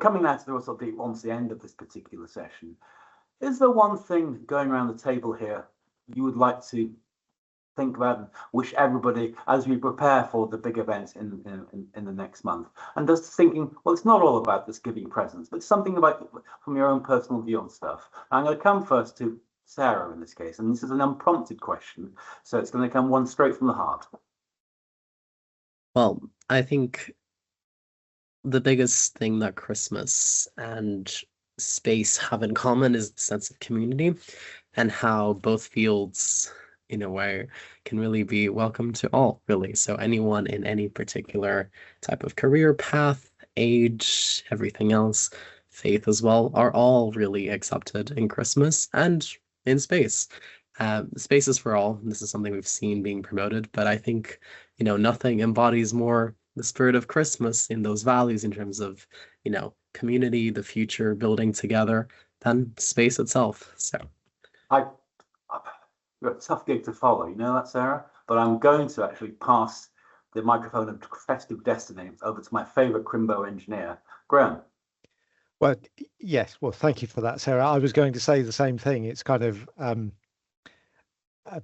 coming now to towards the end of this particular session. Is there one thing going around the table here you would like to think about and wish everybody as we prepare for the big event in the next month? And just thinking, well, it's not all about this giving presents, but something about from your own personal view on stuff. I'm going to come first to Sarah in this case, and this is an unprompted question, so it's going to come one straight from the heart. Well, I think the biggest thing that Christmas and space have in common is the sense of community, and how both fields, in a way, can really be welcome to all, really. So anyone in any particular type of career path, age, everything else, faith as well, are all really accepted in Christmas and in space. Space is for all. This is something we've seen being promoted, but I think, nothing embodies more the spirit of Christmas in those values in terms of, community, the future, building together, than space itself. So you're a tough gig to follow, you know that, Sarah? But I'm going to actually pass the microphone of festive destiny over to my favourite Crimbo engineer, Graham. Well, yes. Well, thank you for that, Sarah. I was going to say the same thing. It's kind of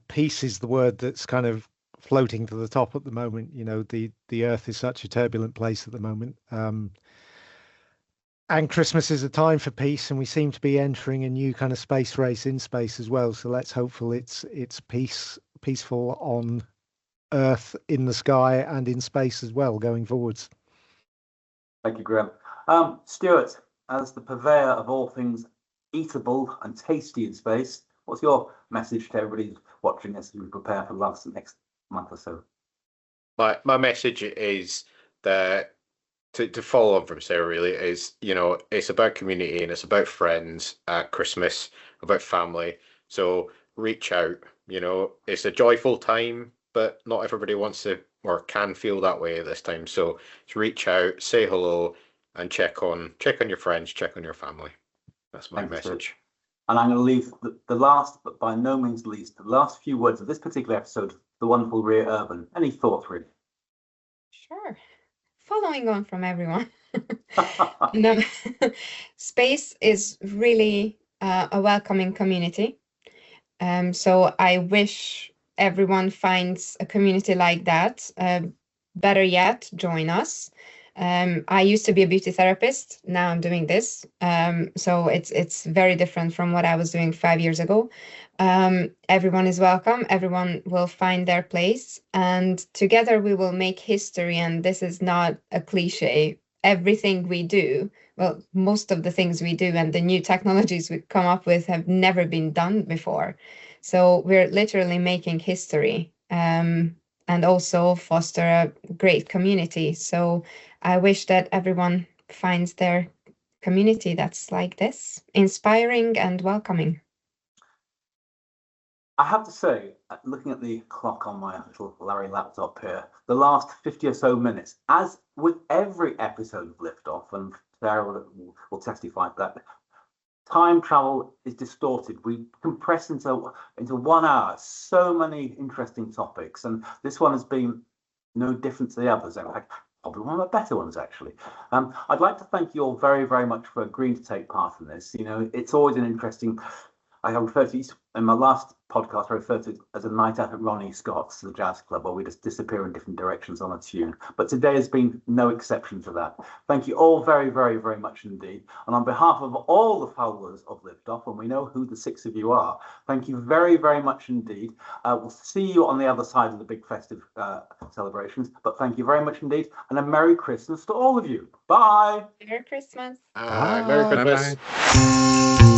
peace is the word that's kind of floating to the top at the moment. The Earth is such a turbulent place at the moment. And Christmas is a time for peace, and we seem to be entering a new kind of space race in space as well. So let's hopeful it's peaceful on Earth, in the sky, and in space as well going forwards. Thank you, Graham. Stuart, as the purveyor of all things eatable and tasty in space, what's your message to everybody watching us as we prepare for the next month or so? My message is that to follow on from Sarah, really, is, it's about community and it's about friends at Christmas, about family. So reach out. It's a joyful time, but not everybody wants to or can feel that way at this time. So reach out, say hello, and check on your friends, check on your family. That's my message. And I'm going to leave the last, but by no means least, the last few words of this particular episode, the wonderful Rhea Urban. Any thoughts, Rhea? Sure. Following on from everyone. No, space is really a welcoming community. So I wish everyone finds a community like that. Better yet, join us. I used to be a beauty therapist. Now I'm doing this. So it's very different from what I was doing 5 years ago. Everyone is welcome. Everyone will find their place, and together we will make history. And this is not a cliche. Everything we do, well, most of the things we do and the new technologies we come up with have never been done before. So we're literally making history, and also foster a great community. So I wish that everyone finds their community that's like this, inspiring and welcoming. I have to say, looking at the clock on my little Larry laptop here, the last 50 or so minutes, as with every episode of Liftoff, and Sarah will testify to that, time travel is distorted. We compress into 1 hour so many interesting topics, and this one has been no different to the others. In fact, probably one of the better ones, actually. I'd like to thank you all very, very much for agreeing to take part in this. It's always an interesting. I referred to in my last podcast, I referred to it as a night out at Ronnie Scott's, the jazz club, where we just disappear in different directions on a tune. But today has been no exception to that. Thank you all very, very, very much indeed. And on behalf of all the followers of Liftoff, and we know who the 6 of you are, thank you very, very much indeed. We'll see you on the other side of the big festive celebrations. But thank you very much indeed. And a Merry Christmas to all of you. Bye. Merry Christmas. Merry Christmas. Bye-bye.